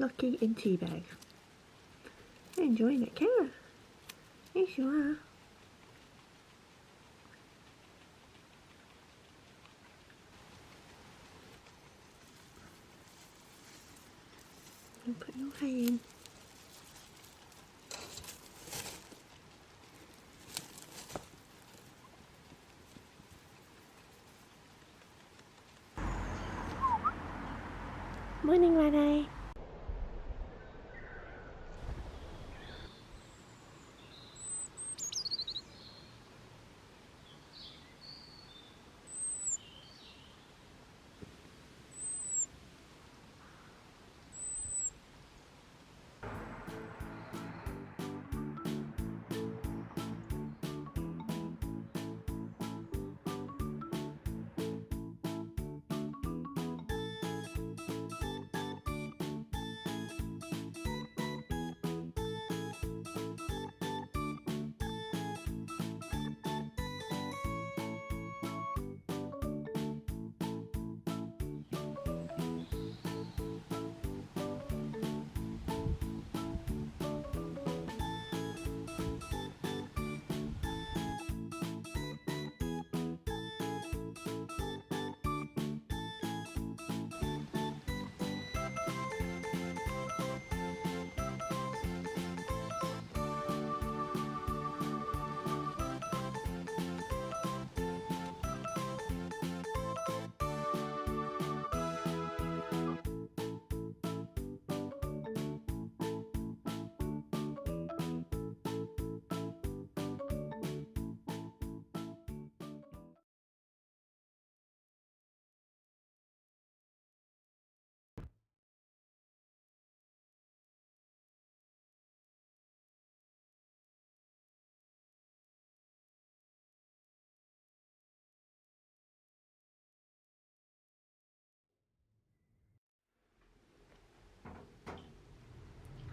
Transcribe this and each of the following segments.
Lucky in tea bag. You're enjoying it, Kara. Yes, you are. And put your hay in. Morning, Renee.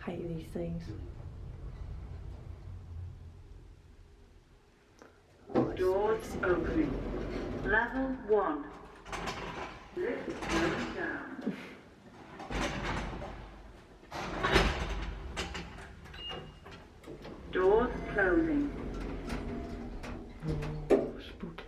Hate these things. Doors opening. Level 1. Lift going down. Doors closing. Oh, spooky.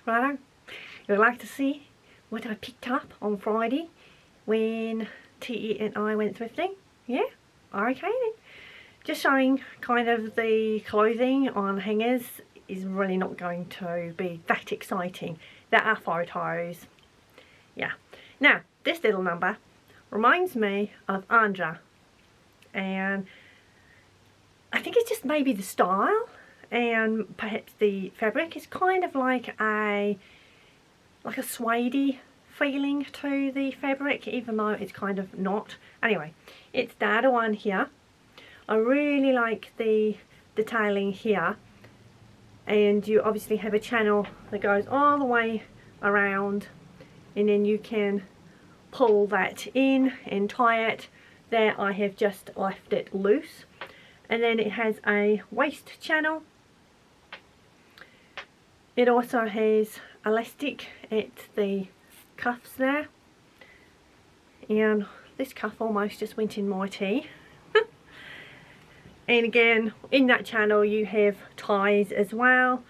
Righto, you'd like to see what I picked up on Friday when T.E. and I went thrifting? Yeah? Okay then. Just showing kind of the clothing on hangers is really not going to be that exciting. There are photos. Yeah. Now, this little number reminds me of Andra, and I think it's just maybe the style and perhaps the fabric is kind of like a suede feeling to the fabric, even though it's kind of not. Anyway, it's the other one here. I really like the detailing here, and you obviously have a channel that goes all the way around, and then you can pull that in and tie it. There I have just left it loose, and then it has a waist channel. It also has elastic at the cuffs there, and this cuff almost just went in my tea. And again, in that channel you have ties as well,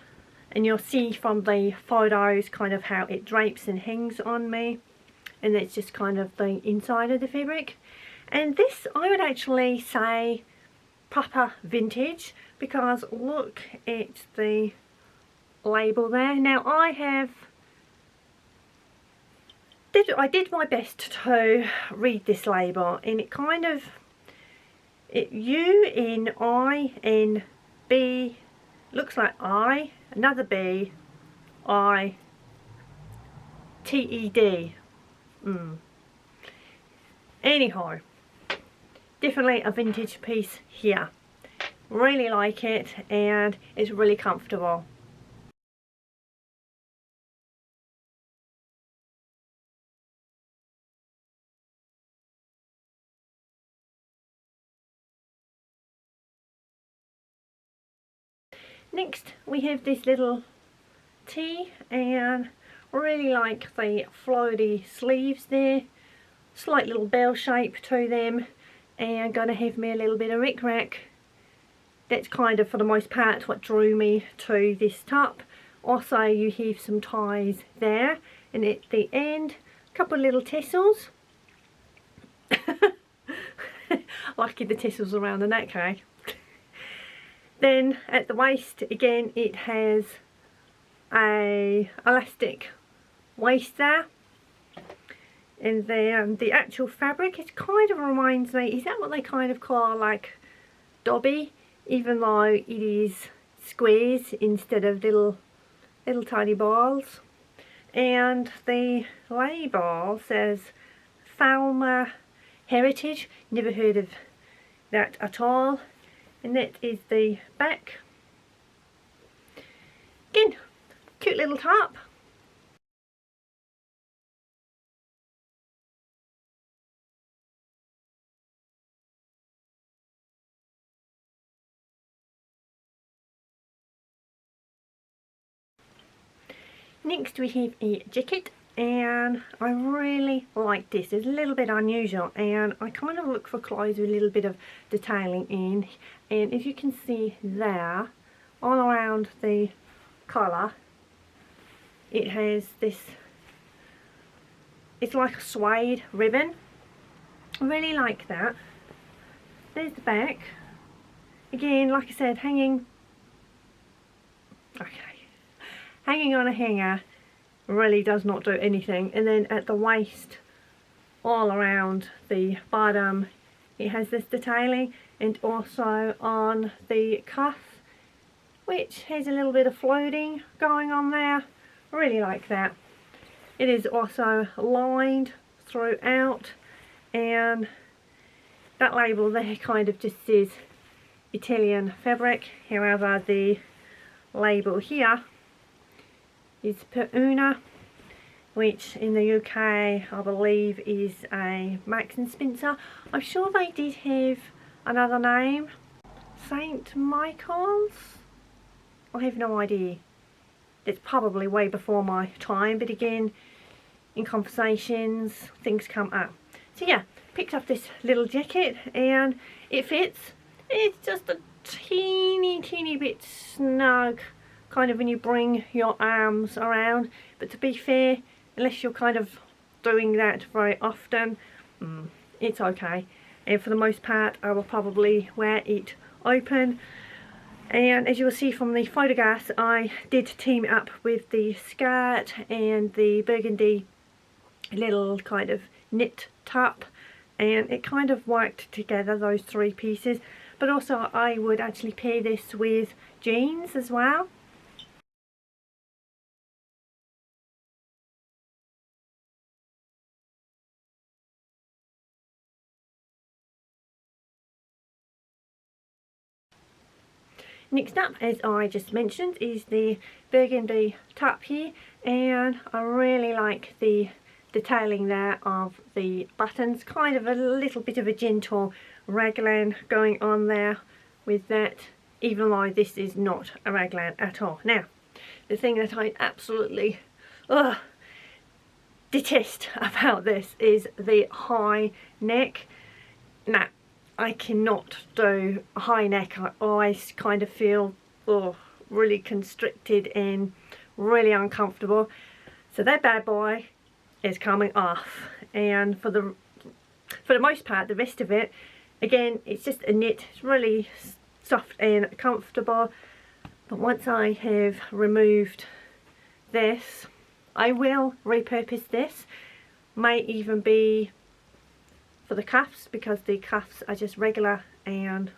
and you'll see from the photos kind of how it drapes and hangs on me, and that's just kind of the inside of the fabric. And this I would actually say proper vintage, because look at the label there. Now I did my best to read this label, and it kind of, U-N-I-N-B, looks like I, another B, I, T-E-D. Anyhow, definitely a vintage piece here. Really like it, and it's really comfortable. Next we have this little tee, and really like the floaty sleeves there, slight little bell shape to them, and going to have me a little bit of ric-rac. That's kind of for the most part what drew me to this top. Also you have some ties there, and at the end a couple of little tassels. Lucky the tassels around the neck, eh? Then at the waist again it has a elastic waist there, and then the actual fabric, it kind of reminds me, is that what they kind of call like dobby, even though it is squares instead of little tiny balls. And the label says Falmer Heritage, never heard of that at all. And that is the back, Again, cute little top. Next we have a jacket, and I really like this. It's a little bit unusual, and I kind of look for clothes with a little bit of detailing in, and as you can see there, all around the collar it has this, it's like a suede ribbon. I really like that. There's the back. Again, like I said, hanging on a hanger really does not do anything. And then at the waist, all around the bottom, it has this detailing, and also on the cuff, which has a little bit of floating going on there. I really like that. It is also lined throughout, and that label there kind of just says Italian fabric. However, the label here is per una, which in the UK I believe is a Marks and Spencer. I'm sure they did have another name, St. Michael's. I have no idea. It's probably way before my time, but again, in conversations things come up. So yeah, picked up this little jacket and it fits. It's just a teeny bit snug, kind of when you bring your arms around, but to be fair, unless you're kind of doing that very often, it's okay. And for the most part I will probably wear it open. And as you will see from the photographs, I did team up with the skirt and the burgundy little kind of knit top, and it kind of worked together, those three pieces. But also I would actually pair this with jeans as well. Next up, as I just mentioned, is the burgundy top here, and I really like the detailing there of the buttons, kind of a little bit of a gentle raglan going on there with that, even though this is not a raglan at all. Now, the thing that I absolutely detest about this is the high neck. Now, I cannot do a high neck. I always kind of feel really constricted and really uncomfortable. So that bad boy is coming off, and for the most part, the rest of it, again, it's just a knit. It's really soft and comfortable. But once I have removed this, I will repurpose this. May even be for the cuffs, because the cuffs are just regular and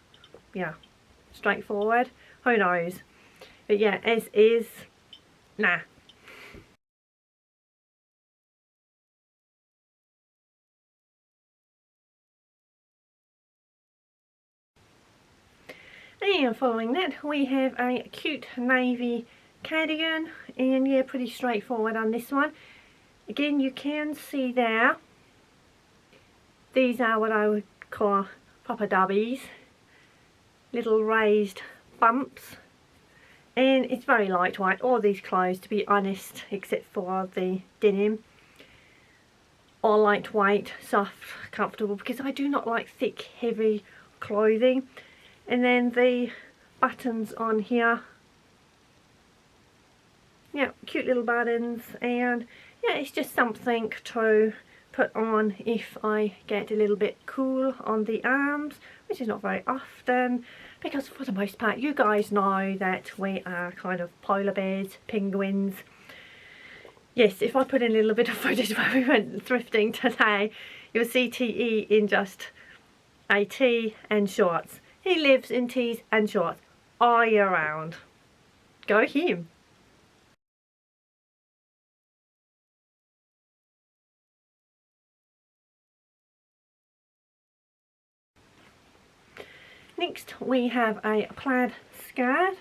yeah, straightforward. Who knows? But yeah, as is, nah. And following that, we have a cute navy cardigan, and yeah, pretty straightforward on this one. Again, you can see there, these are what I would call proper dubbies, little raised bumps, and it's very lightweight. All these clothes, to be honest, except for the denim, are lightweight, soft, comfortable, because I do not like thick, heavy clothing. And then the buttons on here, yeah, cute little buttons, and yeah, it's just something to put on if I get a little bit cool on the arms, which is not very often, because for the most part you guys know that we are kind of polar bears, penguins. Yes, if I put in a little bit of footage where we went thrifting today, you'll see TE in just a tee and shorts. He lives in tees and shorts all year round. Go him. Next we have a plaid skirt,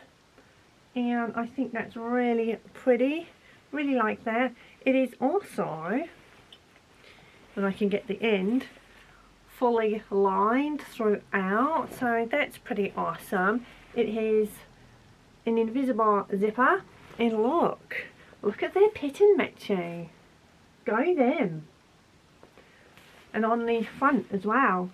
and I think that's really pretty. Really like that. It is also, and I can get the end, fully lined throughout, so that's pretty awesome. It has an invisible zipper, and look at their pattern matching. Go them. And on the front as well.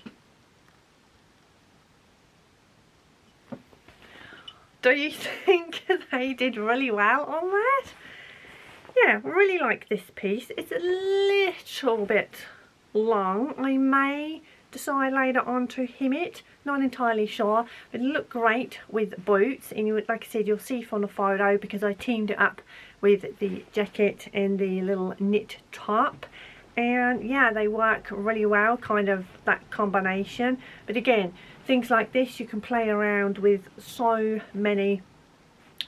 Do you think they did really well on that? Yeah, really like this piece. It's a little bit long. I may decide later on to hem it, not entirely sure, but it looked great with boots, and you would, like I said, you'll see from the photo because I teamed it up with the jacket and the little knit top, and yeah, they work really well, kind of that combination. But again, things like this you can play around with so many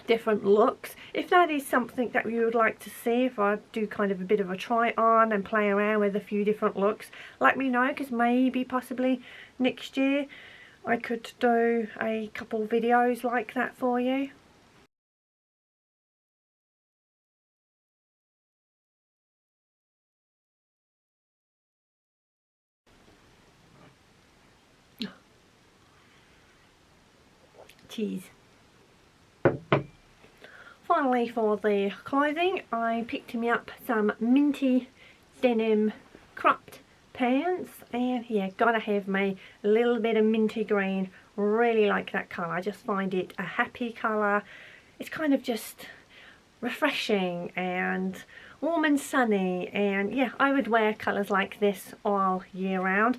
different looks. If that is something that you would like to see, if I do kind of a bit of a try on and play around with a few different looks, let me know, because maybe possibly next year I could do a couple videos like that for you. Cheese. Finally, for the clothing, I picked me up some minty denim cropped pants, and yeah, gotta have me a little bit of minty green. Really like that colour. I just find it a happy colour. It's kind of just refreshing and warm and sunny, and yeah, I would wear colours like this all year round,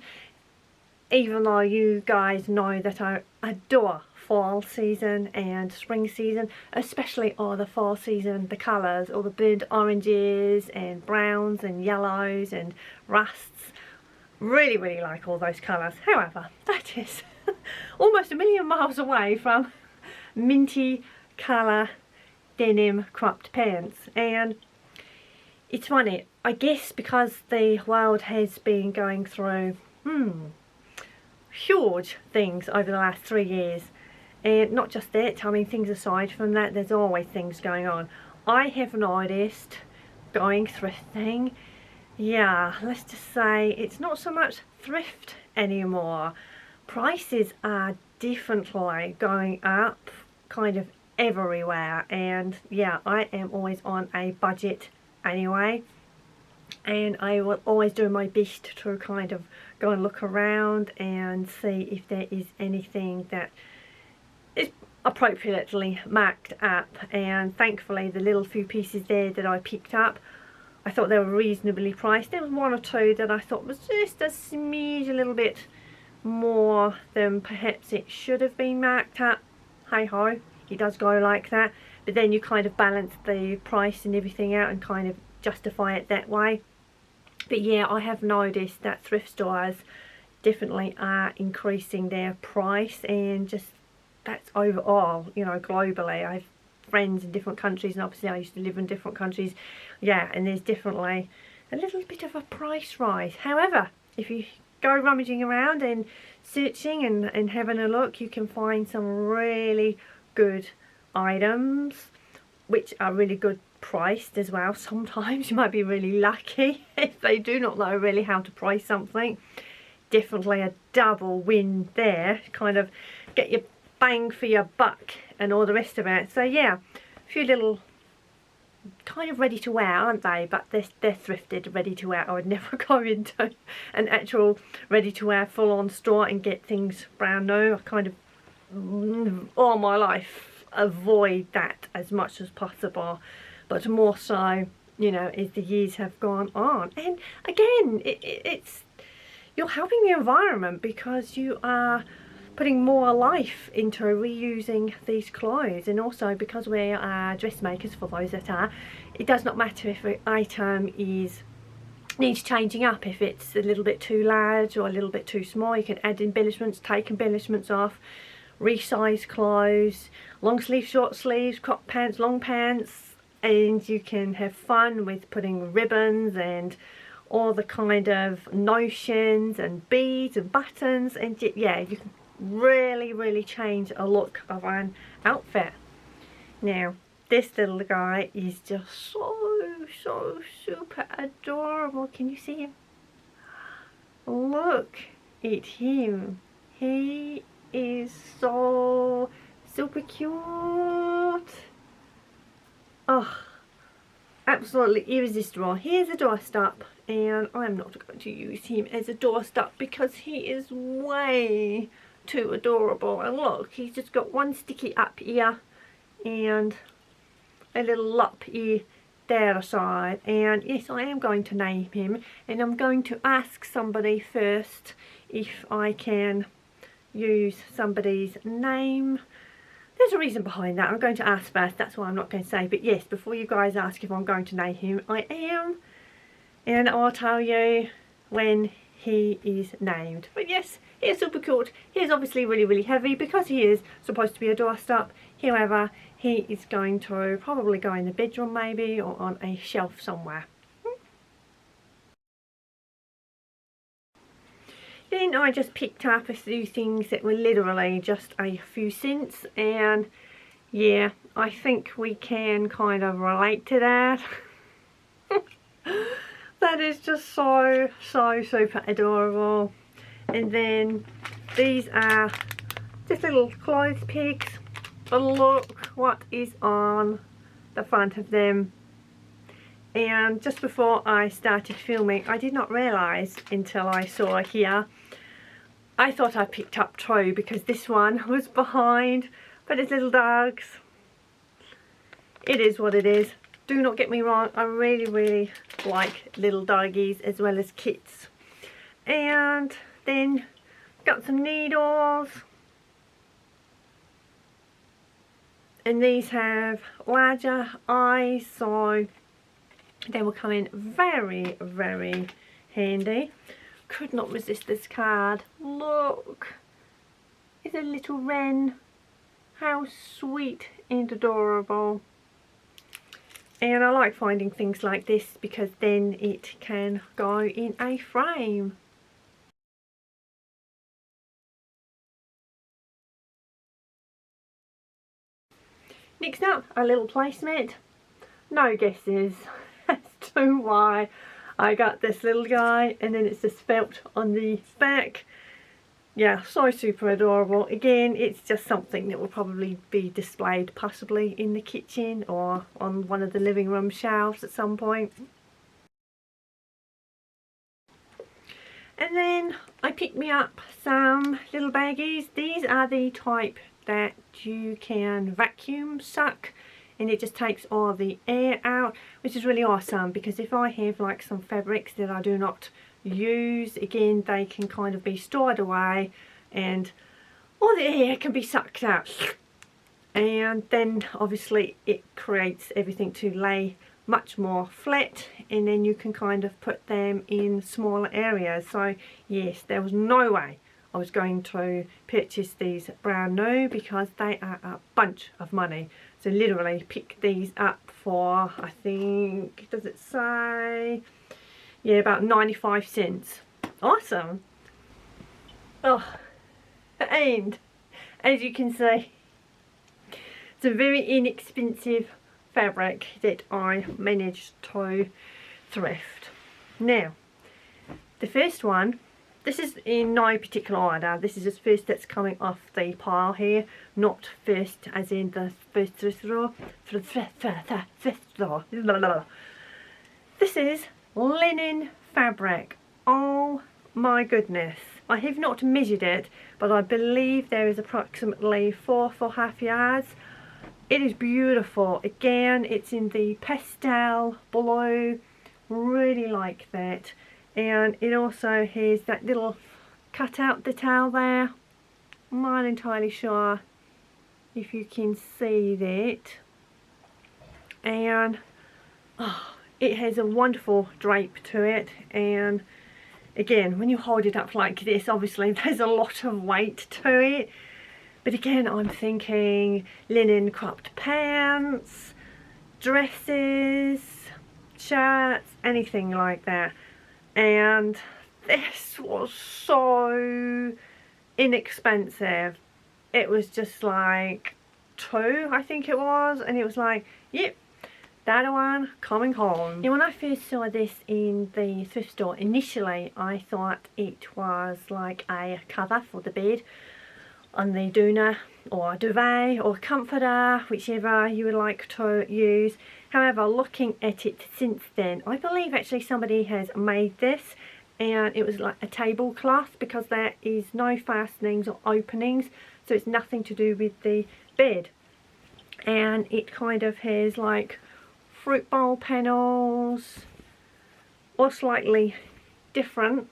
even though you guys know that I adore fall season and spring season, especially all the fall season, the colours, all the burnt oranges and browns and yellows and rusts. Really like all those colours. However, that is almost a million miles away from minty colour denim cropped pants. And it's funny, I guess because the world has been going through huge things over the last 3 years, and not just that, I mean things aside from that, there's always things going on. I have noticed going thrifting, yeah, let's just say it's not so much thrift anymore. Prices are definitely going up kind of everywhere, and yeah, I am always on a budget anyway, and I will always do my best to kind of go and look around and see if there is anything that is appropriately marked up. And thankfully the little few pieces there that I picked up, I thought they were reasonably priced. There was one or two that I thought was just a smidge, a little bit more than perhaps it should have been marked up. Hey ho, it does go like that, but then you kind of balance the price and everything out and kind of justify it that way. But yeah, I have noticed that thrift stores definitely are increasing their price, and just that's overall, you know, globally. I have friends in different countries, and obviously I used to live in different countries, yeah, and there's definitely a little bit of a price rise. However, if you go rummaging around and searching and having a look, you can find some really good items which are really good priced as well. Sometimes you might be really lucky if they do not know really how to price something. Definitely a double win there, kind of get your bang for your buck and all the rest of it. So yeah, a few little kind of ready to wear, aren't they? But they're thrifted, ready to wear. I would never go into an actual ready to wear full on store and get things brand new. I kind of all my life avoid that as much as possible, but more so, you know, as the years have gone on. And again, it's you're helping the environment because you are putting more life into reusing these clothes, and also because we are dressmakers, for those that are, it does not matter if an item needs changing up. If it's a little bit too large or a little bit too small, you can add embellishments, take embellishments off, resize clothes, long sleeves, short sleeves, crop pants, long pants, and you can have fun with putting ribbons and all the kind of notions and beads and buttons, and yeah, you can really change a look of an outfit. Now, this little guy is just so super adorable. Can you see him? Look at him. He is so super cute. Oh, absolutely irresistible. Here's a doorstop, and I'm not going to use him as a doorstop because he is way too adorable. And look, he's just got one sticky up ear and a little up ear there aside. And yes, I am going to name him, and I'm going to ask somebody first if I can use somebody's name. There's a reason behind that. I'm going to ask first, that's why I'm not going to say. But yes, before you guys ask if I'm going to name him, I am. And I'll tell you when he is named. But yes, he is super cute. He is obviously really heavy because he is supposed to be a doorstop. However, he is going to probably go in the bedroom maybe, or on a shelf somewhere. Then I just picked up a few things that were literally just a few cents, and yeah, I think we can kind of relate to that. That is just so super adorable. And then these are just little clothes pegs, but look what is on the front of them. And just before I started filming, I did not realise until I saw here. I thought I picked up two because this one was behind, but it's little dogs. It is what it is. Do not get me wrong, I really like little doggies as well as kits. And then got some needles. And these have larger eyes, so they will come in very handy. Could not resist this card. Look, it's a little wren. How sweet and adorable. And I like finding things like this because then it can go in a frame. Next up, a little placemat. No guesses as to why I got this little guy, and then it's just felt on the back. Yeah, so super adorable. Again, it's just something that will probably be displayed possibly in the kitchen or on one of the living room shelves at some point. And then I picked me up some little baggies. These are the type that you can vacuum suck, and it just takes all the air out, which is really awesome because if I have like some fabrics that I do not use, again, they can kind of be stored away and all the air can be sucked out, and then obviously it creates everything to lay much more flat, and then you can kind of put them in smaller areas. So yes, there was no way I was going to purchase these brand new because they are a bunch of money. So literally pick these up for, I think, does it say, yeah, about 95 cents. Awesome. Oh, and as you can see, it's a very inexpensive fabric that I managed to thrift. Now, the first one, this is in no particular order. This is just first that's coming off the pile here, not first as in the first thrift store. This is linen fabric. Oh my goodness. I have not measured it, but I believe there is approximately 4.5 yards. It is beautiful. Again, it's in the pastel blue. Really like that. And it also has that little cutout detail there. I'm not entirely sure if you can see that. And oh, it has a wonderful drape to it. And again, when you hold it up like this, obviously there's a lot of weight to it. But again, I'm thinking linen cropped pants, dresses, shirts, anything like that. And this was so inexpensive. It was just like, 2, I think it was, and it was like, yep, that one coming home. Now when I first saw this in the thrift store, initially I thought it was like a cover for the bed on the doona or duvet or comforter, whichever you would like to use. However, looking at it since then, I believe actually somebody has made this, and it was like a tablecloth, because there is no fastenings or openings, so it's nothing to do with the bed. And it kind of has like fruit bowl panels, or slightly different,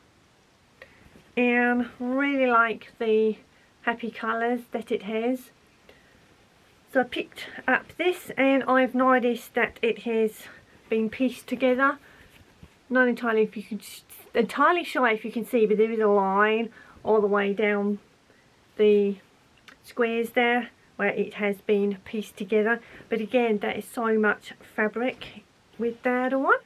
and really like the happy colours that it has. So I picked up this, and I've noticed that it has been pieced together. Not entirely if you can, entirely sure if you can see, but there is a line all the way down the squares there where it has been pieced together. But again, that is so much fabric with that one.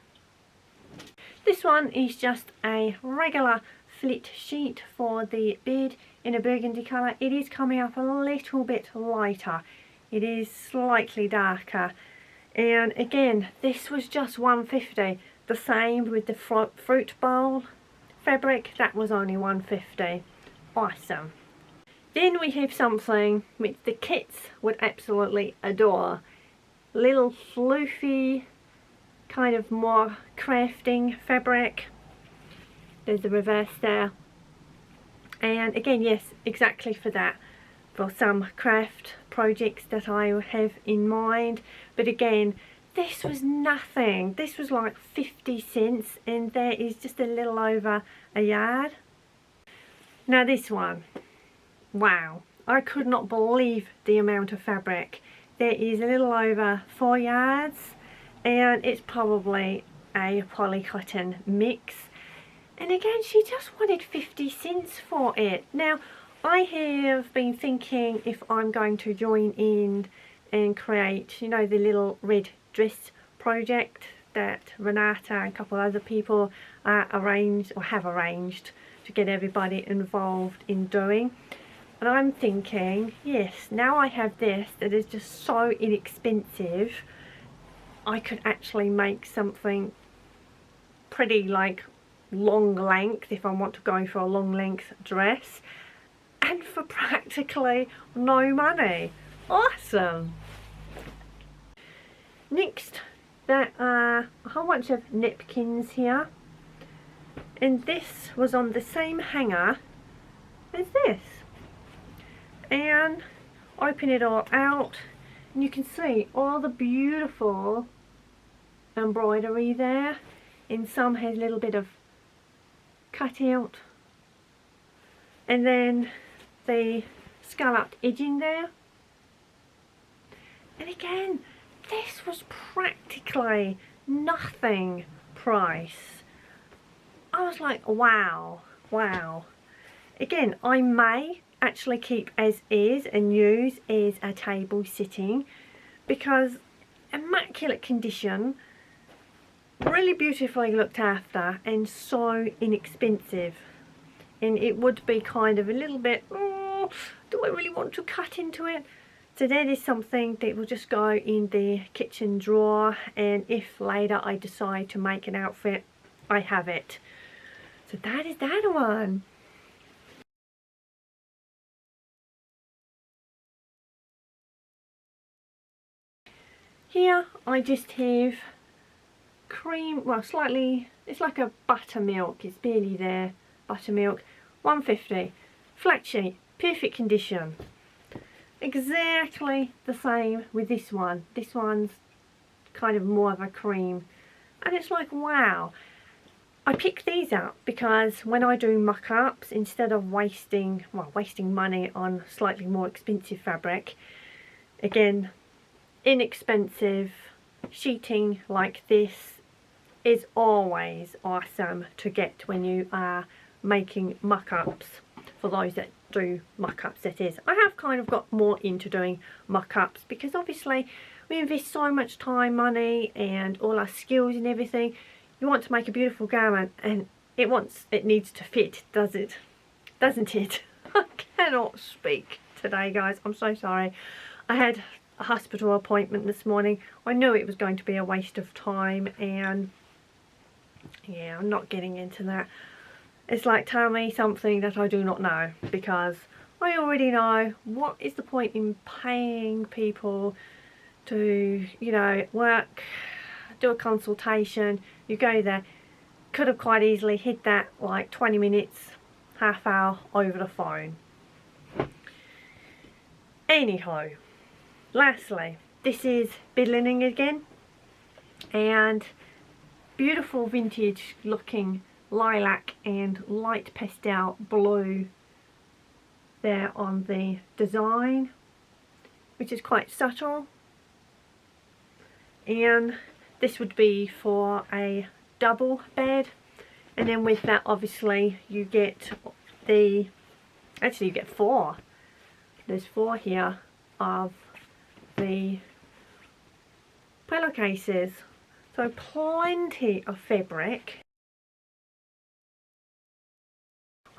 This one is just a regular flit sheet for the bed in a burgundy colour. It is coming up a little bit lighter. It is slightly darker. And again, this was just $1.50. The same with the fruit bowl fabric, that was only $1.50. Awesome. Then we have something which the kids would absolutely adore. Little floofy, kind of more crafting fabric. There's the reverse there. And again, yes, exactly for that. For some craft projects that I have in mind. But again, this was nothing. This was like 50 cents, and there is just a little over a yard. Now this one, wow, I could not believe the amount of fabric. There is a little over 4 yards, and it's probably a poly cotton mix. And again, she just wanted 50 cents for it. Now, I have been thinking if I'm going to join in and create, you know, the little red dress project that Renata and a couple of other people have arranged to get everybody involved in doing. And I'm thinking, yes, now I have this that is just so inexpensive, I could actually make something pretty like long length if I want to go for a long length dress, and for practically no money. Awesome. Next, there are a whole bunch of napkins here, and this was on the same hanger as this. And open it all out, and you can see all the beautiful embroidery there, and some has a little bit of cut out, and then the scalloped edging there. And again, this was practically nothing price. I was like, wow, wow. Again, I may actually keep as is and use as a table sitting, because immaculate condition, really beautifully looked after, and so inexpensive. And it would be kind of a little bit, oh, do I really want to cut into it? So that is something that will just go in the kitchen drawer, and if later I decide to make an outfit, I have it. So that is that one. Here I just have cream, well, slightly, it's like a buttermilk, it's barely there, buttermilk, $1.50, flat sheet, perfect condition. Exactly the same with this one. This one's kind of more of a cream, and it's like, wow. I picked these up because when I do mock-ups, instead of wasting money on slightly more expensive fabric, again, inexpensive sheeting like this is always awesome to get when you are making mock-ups. For those that do mock-ups, that is. I have kind of got more into doing mock-ups because obviously we invest so much time, money, and all our skills and everything. You want to make a beautiful garment, and it needs to fit, doesn't it? I cannot speak today, guys. I'm so sorry. I had a hospital appointment this morning. I knew it was going to be a waste of time, and yeah, I'm not getting into that. It's like, tell me something that I do not know, because I already know. What is the point in paying people to, you know, work, do a consultation? You go there, could have quite easily hit that like 20 minutes, half hour over the phone. Anyhow, lastly, this is bed linen again, and beautiful vintage looking lilac and light pastel blue there on the design, which is quite subtle. And this would be for a double bed, and then with that obviously you get the, actually you get four. There's four here of the pillowcases, so plenty of fabric.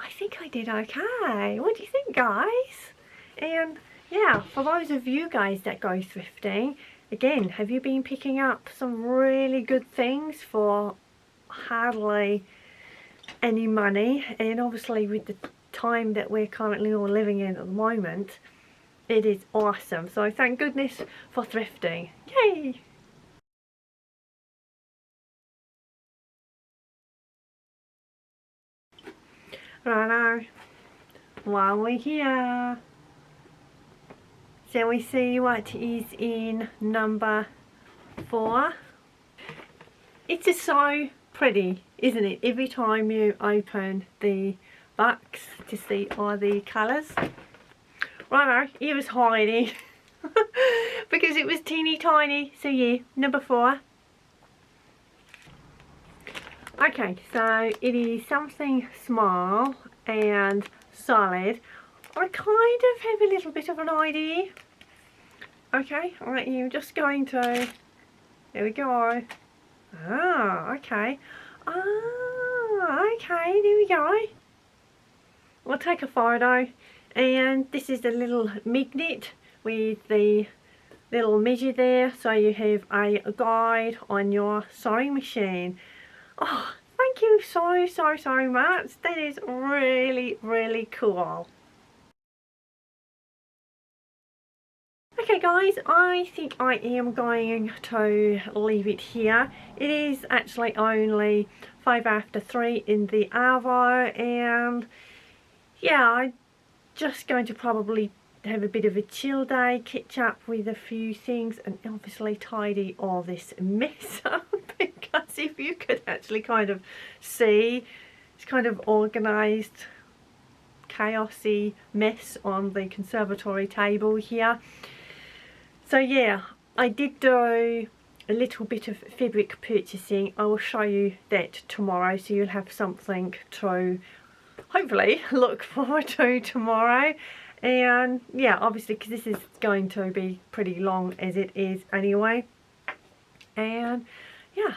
I think I did okay. What do you think, guys? And yeah, for those of you guys that go thrifting, again, have you been picking up some really good things for hardly any money? And obviously with the time that we're currently all living in at the moment, it is awesome. So thank goodness for thrifting. Yay! Righto, while we're here, shall we see what is in number 4? It is so pretty, isn't it? Every time you open the box to see all the colours. Righto, it was hiding because it was teeny tiny. So yeah, number 4. Okay, so it is something small and solid. I kind of have a little bit of an idea. Okay, I am just going to, there we go. Ah, okay. Ah, okay, there we go. We'll take a photo, and this is the little magnet with the little measure there, so you have a guide on your sewing machine. Oh, thank you so much. That is really cool. Okay guys, I think I am going to leave it here. It is actually only 3:05 in the hour, and yeah, I'm just going to probably have a bit of a chill day, catch up with a few things, and obviously tidy all this mess up, because if you could actually kind of see, it's kind of organised chaosy mess on the conservatory table here. So yeah, I did do a little bit of fabric purchasing. I will show you that tomorrow, so you'll have something to hopefully look forward to tomorrow. And yeah, obviously because this is going to be pretty long as it is anyway. And yeah,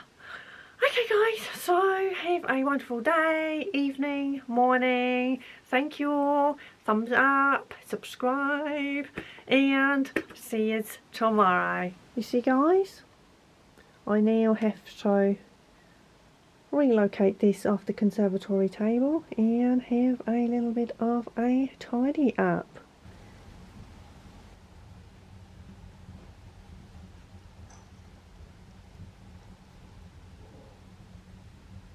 okay guys, so have a wonderful day, evening, morning. Thank you all, thumbs up, subscribe, and see you tomorrow. You see guys, I now have to relocate this off the conservatory table and have a little bit of a tidy up.